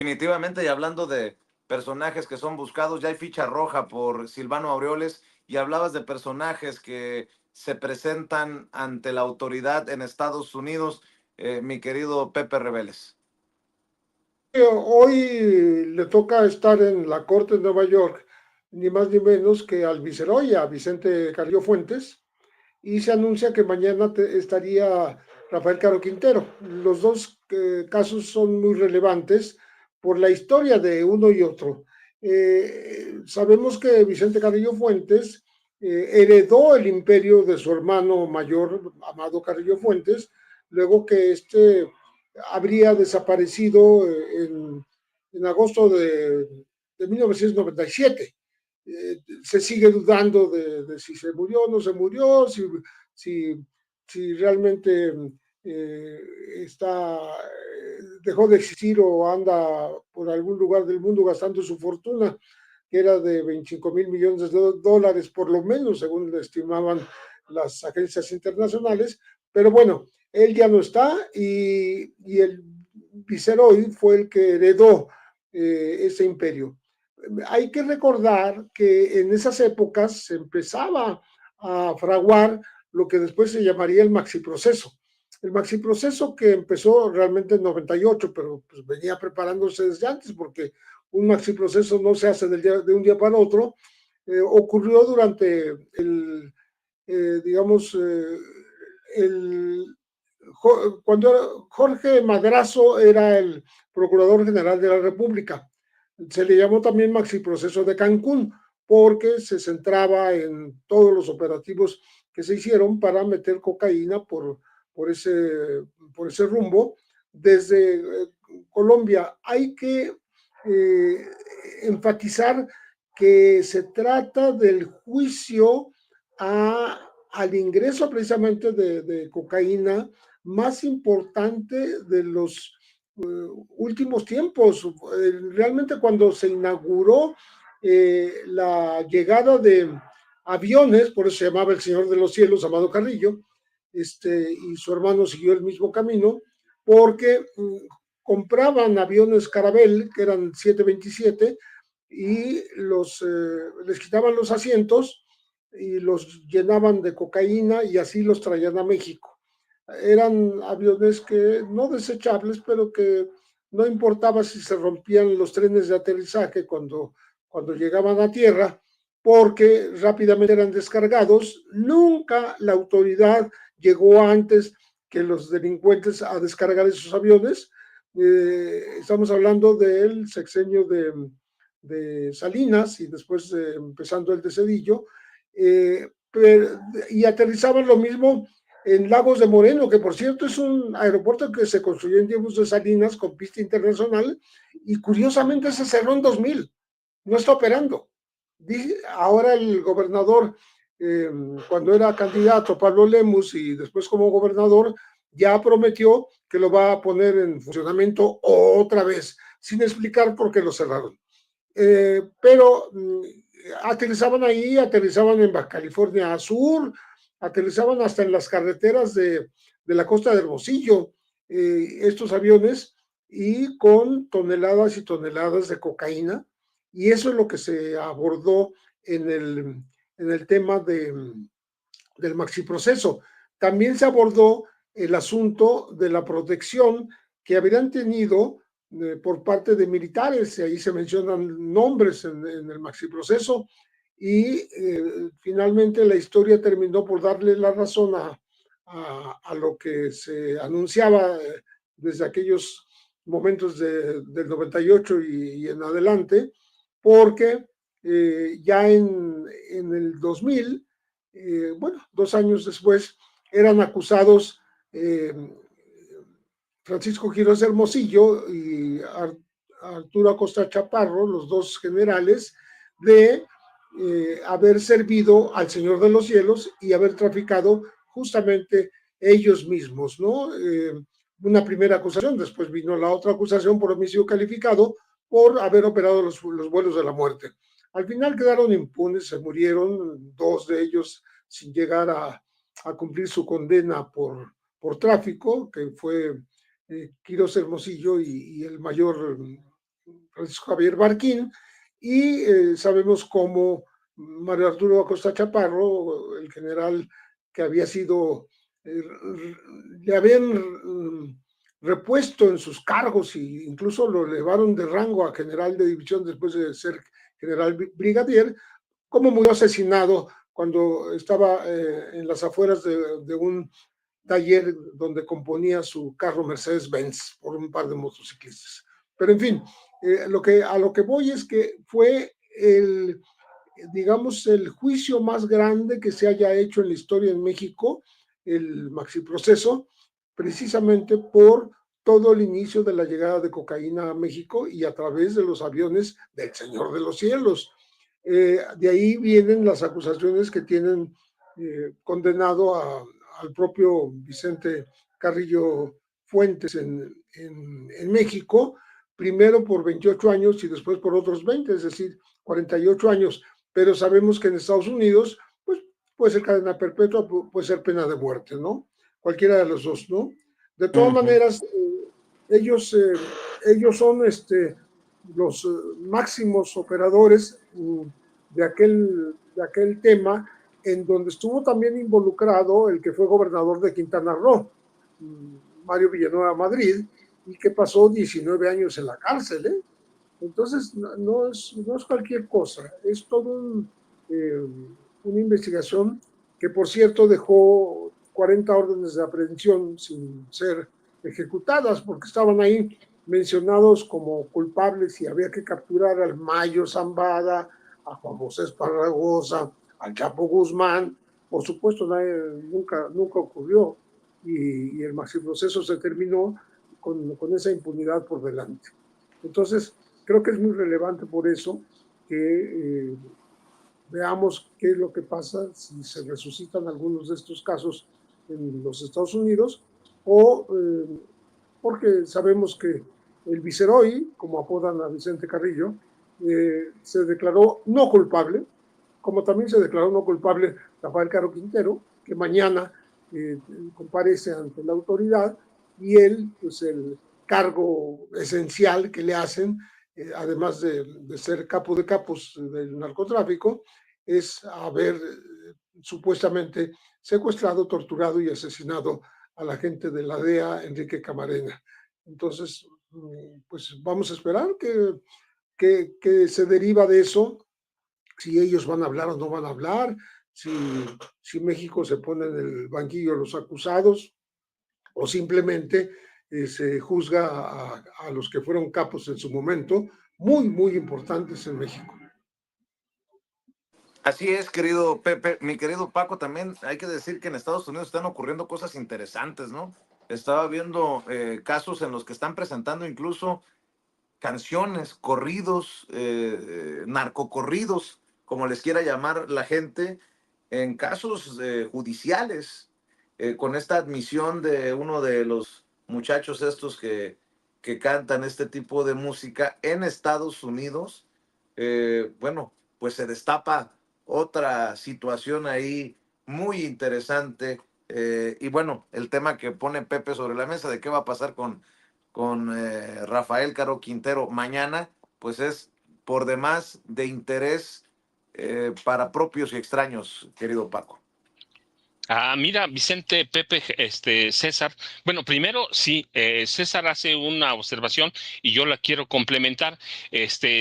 Definitivamente, y hablando de personajes que son buscados, ya hay ficha roja por Silvano Aureoles, y hablabas de personajes que se presentan ante la autoridad en Estados Unidos, mi querido Pepe Rebeles. Hoy le toca estar en la corte de Nueva York, ni más ni menos que al viceroy, a Vicente Carrillo Fuentes, y se anuncia que mañana estaría Rafael Caro Quintero. Los dos casos son muy relevantes por la historia de uno y otro. Sabemos que Vicente Carrillo Fuentes heredó el imperio de su hermano mayor, Amado Carrillo Fuentes, luego que habría desaparecido en agosto de 1997. Se sigue dudando de si se murió o no se murió, si, si realmente eh, está, dejó de existir o anda por algún lugar del mundo gastando su fortuna, que era de 25,000 millones de dólares por lo menos, según le estimaban las agencias internacionales. Pero bueno, él ya no está y el viceroy fue el que heredó ese imperio. Hay que recordar que en esas épocas se empezaba a fraguar lo que después se llamaría el maxiproceso. El maxiproceso que empezó realmente en 98, pero pues venía preparándose desde antes porque un maxiproceso no se hace de un día para otro. Ocurrió durante digamos, el, cuando Jorge Madrazo era el Procurador General de la República. Se le llamó también Maxi Proceso de Cancún porque se centraba en todos los operativos que se hicieron para meter cocaína por, ese, por ese rumbo desde Colombia. Hay que enfatizar que se trata del juicio al ingreso precisamente de cocaína más importante de los últimos tiempos. Realmente cuando se inauguró la llegada de aviones, por eso se llamaba el Señor de los Cielos, Amado Carrillo, y su hermano siguió el mismo camino, porque compraban aviones Carabel, que eran 727, y les quitaban los asientos y los llenaban de cocaína y así los traían a México. Eran aviones que no desechables, pero que no importaba si se rompían los trenes de aterrizaje cuando llegaban a tierra, porque rápidamente eran descargados. Nunca la autoridad llegó antes que los delincuentes a descargar esos aviones. Estamos hablando del sexenio de Salinas y después empezando el de Cedillo, y aterrizaban lo mismo en Lagos de Moreno, que por cierto es un aeropuerto que se construyó en tiempos de Salinas con pista internacional y curiosamente se cerró en 2000, no está operando. Ahora el gobernador, cuando era candidato, Pablo Lemus, y después como gobernador, ya prometió que lo va a poner en funcionamiento otra vez, sin explicar por qué lo cerraron. Pero aterrizaban ahí, aterrizaban en Baja California Sur, aterrizaban hasta en las carreteras de la costa de Hermosillo, estos aviones, y con toneladas y toneladas de cocaína, y eso es lo que se abordó en el tema del maxiproceso. También se abordó el asunto de la protección que habrían tenido por parte de militares, y ahí se mencionan nombres en el maxiproceso, y finalmente la historia terminó por darle la razón a lo que se anunciaba desde aquellos momentos del 98 y en adelante, porque ya en el 2000, bueno, 2 años después, eran acusados Francisco Quirós Hermosillo y Arturo Acosta Chaparro, los dos generales, de haber servido al Señor de los Cielos y haber traficado justamente ellos mismos, ¿no? Una primera acusación, después vino la otra acusación por homicidio calificado por haber operado los vuelos de la muerte. Al final quedaron impunes, se murieron, dos de ellos sin llegar a cumplir su condena por tráfico, que fue Quirós Hermosillo y el mayor Francisco Javier Barquín, y sabemos cómo Mario Arturo Acosta Chaparro, el general que había sido, le habían repuesto en sus cargos e incluso lo elevaron de rango a general de división después de ser general brigadier, como murió asesinado cuando estaba en las afueras de un taller donde componía su carro Mercedes-Benz por un par de motociclistas. Pero en fin, a lo que voy es que fue digamos, el juicio más grande que se haya hecho en la historia en México, el maxiproceso, precisamente por todo el inicio de la llegada de cocaína a México y a través de los aviones del Señor de los Cielos. De ahí vienen las acusaciones que tienen condenado al propio Vicente Carrillo Fuentes en México, primero por 28 años y después por otros 20, es decir, 48 años. Pero sabemos que en Estados Unidos, pues puede ser cadena perpetua, puede ser pena de muerte, ¿no? Cualquiera de los dos, ¿no? De todas maneras, ellos son los máximos operadores de aquel tema, en donde estuvo también involucrado el que fue gobernador de Quintana Roo, Mario Villanueva Madrid, y que pasó 19 años en la cárcel, ¿eh? Entonces, no es cualquier cosa, es todo una investigación que, por cierto, dejó 40 órdenes de aprehensión sin ser ejecutadas, porque estaban ahí mencionados como culpables y había que capturar al Mayo Zambada, a Juan José Esparragosa, al Chapo Guzmán. Por supuesto, nunca ocurrió y el maxiproceso se terminó con esa impunidad por delante. Entonces, creo que es muy relevante por eso que veamos qué es lo que pasa si se resucitan algunos de estos casos en los Estados Unidos o porque sabemos que el Viceroy, como apodan a Vicente Carrillo, se declaró no culpable, como también se declaró no culpable Rafael Caro Quintero, que mañana comparece ante la autoridad, y él, pues el cargo esencial que le hacen, además de ser capo de capos del narcotráfico, es haber supuestamente secuestrado, torturado y asesinado a la gente de la DEA, Enrique Camarena. Entonces, pues vamos a esperar que se deriva de eso, si ellos van a hablar o no van a hablar, si México se pone en el banquillo de los acusados o simplemente se juzga a los que fueron capos en su momento, muy, muy importantes en México. Así es, querido Pepe. Mi querido Paco, también hay que decir que en Estados Unidos están ocurriendo cosas interesantes, ¿no? Estaba viendo casos en los que están presentando incluso canciones, corridos, narcocorridos, como les quiera llamar la gente, en casos judiciales, con esta admisión de uno de los muchachos estos que cantan este tipo de música en Estados Unidos. Bueno, pues se destapa otra situación ahí muy interesante. Y bueno, el tema que pone Pepe sobre la mesa de qué va a pasar con Rafael Caro Quintero mañana, pues es por demás de interés para propios y extraños, querido Paco. Mira, Vicente, Pepe, César. Bueno, primero, sí, César hace una observación y yo la quiero complementar.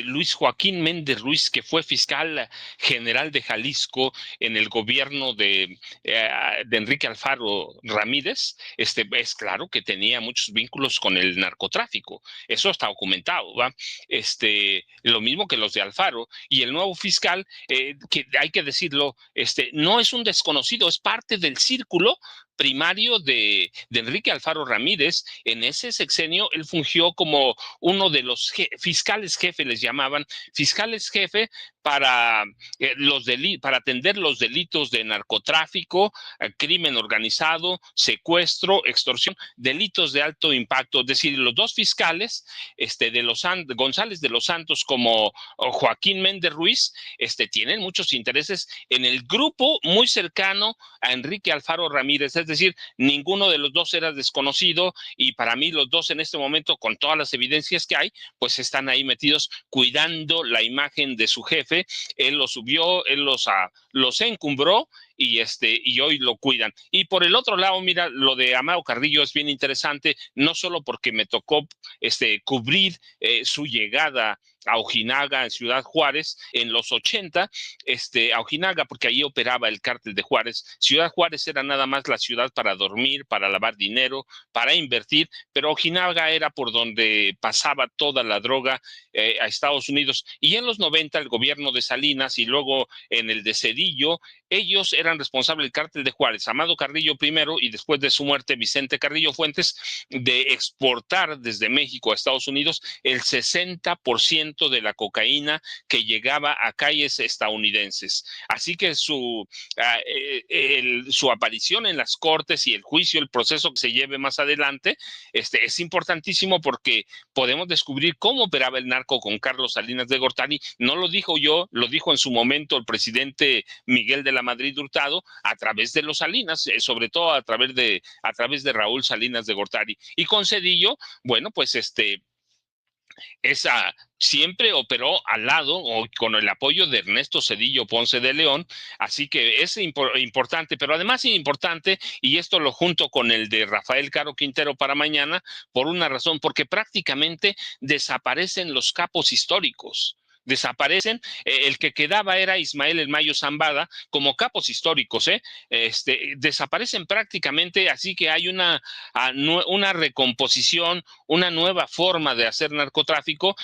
Luis Joaquín Méndez Ruiz, que fue fiscal general de Jalisco en el gobierno de Enrique Alfaro Ramírez, es claro que tenía muchos vínculos con el narcotráfico. Eso está documentado, ¿va? Lo mismo que los de Alfaro. Y el nuevo fiscal, que hay que decirlo, no es un desconocido, es parte del círculo primario de Enrique Alfaro Ramírez. En ese sexenio él fungió como uno de los fiscales jefe, les llamaban fiscales jefe para para atender los delitos de narcotráfico, crimen organizado, secuestro, extorsión, delitos de alto impacto. Es decir, los dos fiscales, González de los Santos como Joaquín Méndez Ruiz, tienen muchos intereses en el grupo muy cercano a Enrique Alfaro Ramírez. Es es decir, ninguno de los dos era desconocido y para mí los dos en este momento, con todas las evidencias que hay, pues están ahí metidos cuidando la imagen de su jefe. Él los subió, él los encumbró y hoy lo cuidan. Y por el otro lado, mira, lo de Amado Carrillo es bien interesante, no solo porque me tocó cubrir su llegada a Ojinaga, en Ciudad Juárez, en los 80, a Ojinaga, porque ahí operaba el cártel de Juárez. Ciudad Juárez era nada más la ciudad para dormir, para lavar dinero, para invertir, pero Ojinaga era por donde pasaba toda la droga a Estados Unidos. Y en los 90, el gobierno de Salinas y luego en el de Cedillo, ellos eran responsables del cártel de Juárez, Amado Carrillo primero y después de su muerte Vicente Carrillo Fuentes, de exportar desde México a Estados Unidos el 60% de la cocaína que llegaba a calles estadounidenses. Así que su aparición en las cortes y el juicio, el proceso que se lleve más adelante, es importantísimo porque podemos descubrir cómo operaba el narco con Carlos Salinas de Gortari. No lo dijo yo, lo dijo en su momento el presidente Miguel de la Madrid Hurtado a través de los Salinas, sobre todo a través de Raúl Salinas de Gortari. Y con Cedillo, bueno, pues esa siempre operó al lado o con el apoyo de Ernesto Cedillo Ponce de León, así que es importante, pero además es importante, y esto lo junto con el de Rafael Caro Quintero para mañana, por una razón, porque prácticamente desaparecen los capos históricos. Desaparecen, el que quedaba era Ismael El Mayo Zambada como capos históricos, desaparecen prácticamente, así que hay una recomposición, una nueva forma de hacer narcotráfico,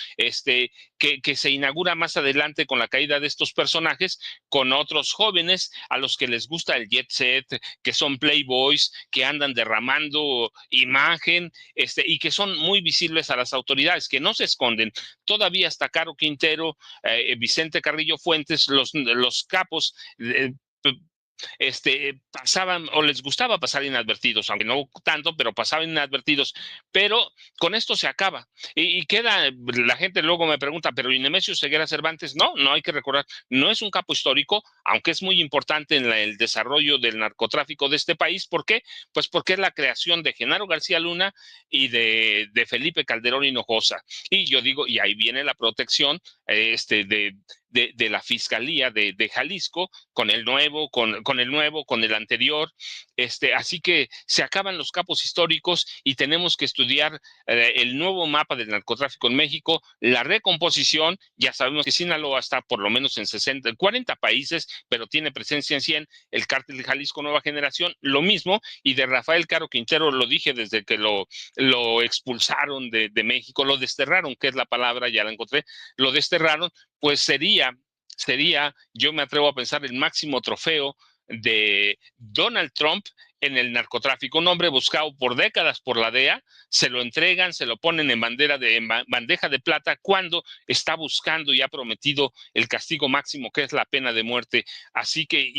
que se inaugura más adelante con la caída de estos personajes, con otros jóvenes a los que les gusta el jet set, que son playboys, que andan derramando imagen, y que son muy visibles a las autoridades, que no se esconden. Todavía hasta Caro Quintero, Vicente Carrillo Fuentes, los capos, pasaban o les gustaba pasar inadvertidos, aunque no tanto, pero pasaban inadvertidos. Pero con esto se acaba. Y queda, la gente luego me pregunta, pero ¿y Nemesio Ceguera Cervantes? No, no hay que recordar, no es un capo histórico, aunque es muy importante en el desarrollo del narcotráfico de este país. ¿Por qué? Pues porque es la creación de Genaro García Luna y de Felipe Calderón Hinojosa. Y yo digo, y ahí viene la protección de la Fiscalía de Jalisco, con el nuevo, con el anterior, así que se acaban los capos históricos y tenemos que estudiar el nuevo mapa del narcotráfico en México, la recomposición. Ya sabemos que Sinaloa está por lo menos en 40 países, pero tiene presencia en 100, el cártel de Jalisco Nueva Generación, lo mismo, y de Rafael Caro Quintero lo dije desde que lo expulsaron de México, lo desterraron, que es la palabra, ya la encontré, lo desterraron, pues sería, yo me atrevo a pensar, el máximo trofeo de Donald Trump en el narcotráfico. Un hombre buscado por décadas por la DEA, se lo entregan, se lo ponen en bandeja de plata cuando está buscando y ha prometido el castigo máximo, que es la pena de muerte. Así que,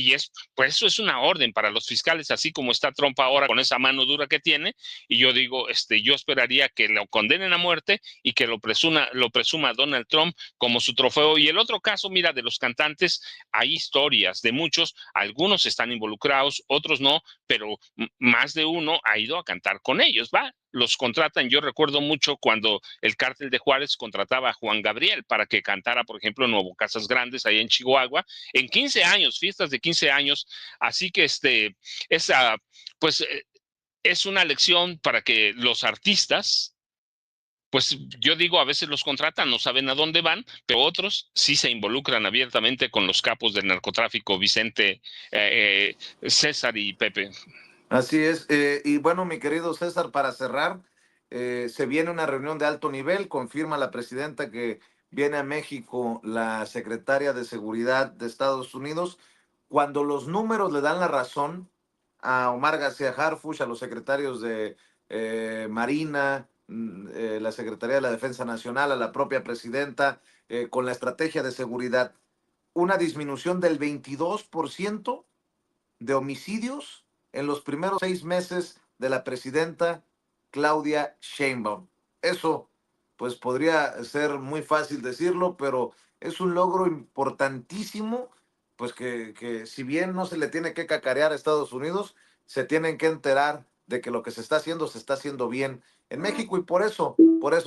pues eso es una orden para los fiscales, así como está Trump ahora con esa mano dura que tiene. Y yo digo, yo esperaría que lo condenen a muerte y que lo presuma Donald Trump como su trofeo. Y el otro caso, mira, de los cantantes, hay historias de muchos, algunos están involucrados, otros no, pero más de uno ha ido a cantar con ellos, ¿va? Los contratan. Yo recuerdo mucho cuando el cártel de Juárez contrataba a Juan Gabriel para que cantara, por ejemplo, en Nuevo Casas Grandes, ahí en Chihuahua, en 15 años, fiestas de 15 años. Así que pues es una lección para que los artistas, pues yo digo, a veces los contratan, no saben a dónde van, pero otros sí se involucran abiertamente con los capos del narcotráfico, Vicente, César y Pepe. Así es. Y bueno, mi querido César, para cerrar, se viene una reunión de alto nivel, confirma la presidenta que viene a México la secretaria de Seguridad de Estados Unidos. Cuando los números le dan la razón a Omar García Harfuch, a los secretarios de Marina, la Secretaría de la Defensa Nacional, a la propia presidenta, con la estrategia de seguridad, una disminución del 22% de homicidios en los primeros 6 meses de la presidenta Claudia Sheinbaum. Eso, pues podría ser muy fácil decirlo, pero es un logro importantísimo, pues que si bien no se le tiene que cacarear a Estados Unidos, se tienen que enterar de que lo que se está haciendo bien en México, y por eso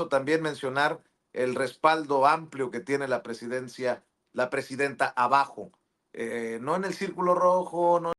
también mencionar el respaldo amplio que tiene la presidencia, la presidenta abajo, no en el círculo rojo, no